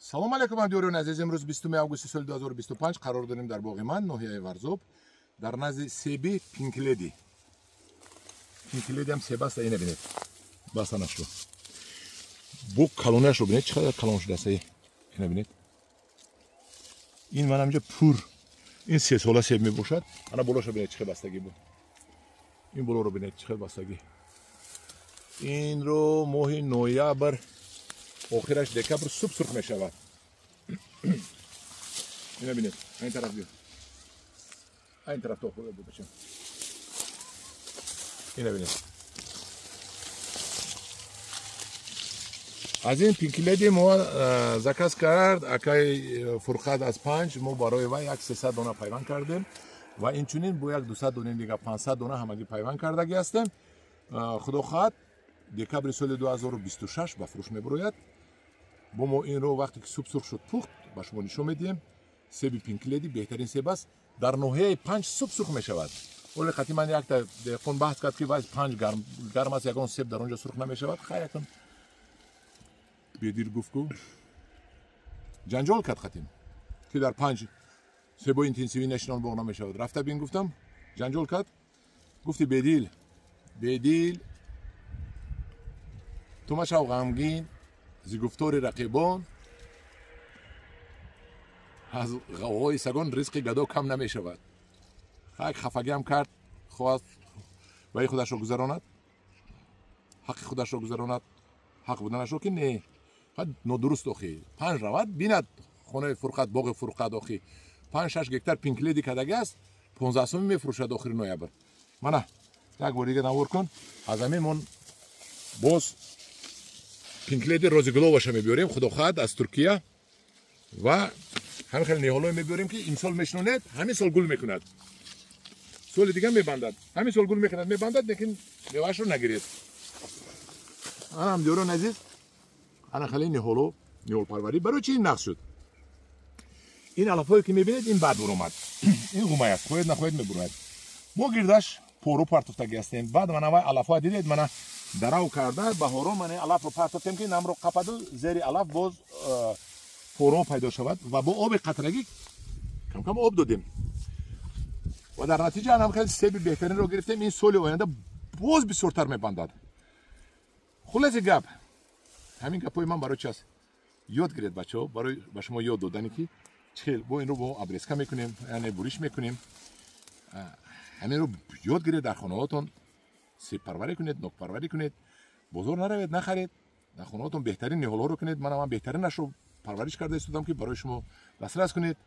салом алейкум ҳамдиёрони азиз. имрӯз 20 августи соли 2025 қарор дорем дар боғи ман ноҳияи Варзоб дар назди себи пинкледи. Пинкледи ҳам себ аст. ина бинед баста нашуд. бо калонашро бинед чӣ қадар калон шудааст. ина бинед. ин ман ҳамҷо пур. ин 3 сола себ мебошад. ана болошро бинед чӣ қадар бастагӣ бо. ин болоро бинед чӣ қадар бастагӣ. инро моҳи ноябр охираш декабр сурх мешавад. ина бинед. айн тараф биё. айн тараф то хӯда будачам. ина бинед. аз ин пинкледи мо заказ кард акай Фурқат аз 5 мо барои ва 300 дона пайванд кардем ва инчунин бо 200 дона дига 500 дона ҳамагӣ пайванд кардаги ҳастем. худо хоҳад декабри соли 2026 ба фурӯш мебирояд. бо мо инро вақте ки суб сурх шуд пухт ба шумо нишон медиҳем. себи пинкледи беҳтарин себ аст. дар ноҳияи 5 суб сурх мешавад. оли хати ман якта деҳқон баҳс кард ки вай 5 гарм аст, ягон себ дар онҷо сурх намешавад. хаякун бедил гуфт ку ҷанҷол кард хатим ки дар 5 себои интенсиви нишон боғ намешавад. рафта бин гуфтам ҷанҷол кард. гуфти бедил ту машав ғамгин зи гуфтори рақибон аз ғавғои сагон ризқи гадо кам намешавад. хак хафагиам кард. хоҳаст ваи худашро гузаронад, ҳаққи худашро гузаронад, ҳақ буданашро ки не нодуруст. охи 5 равад бинад хонаи Фурқат, боғи Фурқат. охи 5-6 гектар пинкледи кадаги аст. 15 сомӣ мефурӯшад охири ноябр. мана як бор дига навор кун. аз ҳамин боз пинкледи розиголоваша мебиёрем. худо хоҳад аз Туркия ва ҳамин хеле неҳолое мебиёрем ки имсол мешинонед, ҳамин сол гул мекунад, соли дига мебандад. ҳамин сол гул мекунад, мебандад, лекин мевашро нагиред. ана ҳамдиёрони азиз, ана хеле неҳолпарварӣ барои чӣ ин нақс шуд? ин алафое ки мебинед, ин баъд буромад. ин ғумай аст, хоҳед нахоҳед мебурояд. мо гирдаш пору партофтагӣ ҳастем. баъд мана вай алафҳоя дидед, мана дарав карда баҳорон мана алафро партофтем ки намро қападу зери алаф боз пору пайдо шавад ва бо оби қатрагӣ камкам об додем ва дар натиҷа ҳам хеле себи беҳтаринро гирифтем. ин соли оянда боз бисёртар мебандад. хулоси гап ҳамин гапҳои ман барои чи аст? ёд гиред бачаҳо, барои ба шумо ёд додане ки чӣ хел бо инро бо абреска мекунем, яъне буриш мекунем. ҳаминро ёд гиред, дар хонаҳотон себпарварӣ кунед, нокпарварӣ кунед, бозор наравед, нахаред, дар хонаҳотон беҳтарин неҳолҳоро кунед. ман беҳтаринашро парвариш карда истодам ки барои шумо дастрас кунед.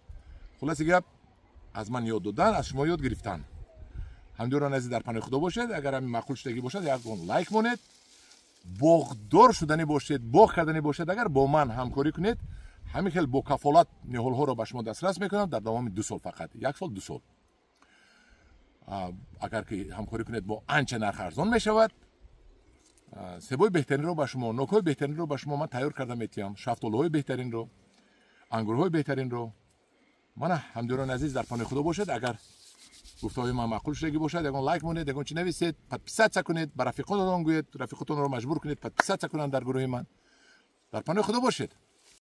хулоси гап аз ман ёд додан, аз шумо ёд гирифтан. ҳамдиёрони азиз, дар паноҳи худо бошед. агар ҳамин маъқул шудагӣ бошад, ягон лайк монед. боғдор шудани бошед, боғ кардани бошед, агар бо ман ҳамкорӣ кунед, ҳамин хел бо кафолат неҳолҳоро ба шумо дастрас мекунам дар давоми 2 сол фақат. 1 сол 2 сол. агар ки ҳамкорӣ кунед бо анча нарх арзон мешавад. себои беҳтаринро ба шумо, нокҳои беҳтаринро ба шумо ман тайёр карда метиҳам. шафтолиҳои беҳтаринро, ангурҳои беҳтаринро. мана ҳамдиёрони азиз, дар паноҳи худо бошед. агар гуфтаҳои ман маъқул шудагӣ бошад, ягон лайк монед, ягон чӣ нависед, подписатсия кунед, ба рафиқотон гӯед, рафиқотонро маҷбур кунед подписатсия кунанд дар гурӯҳи ман. дар паноҳи худо бошед.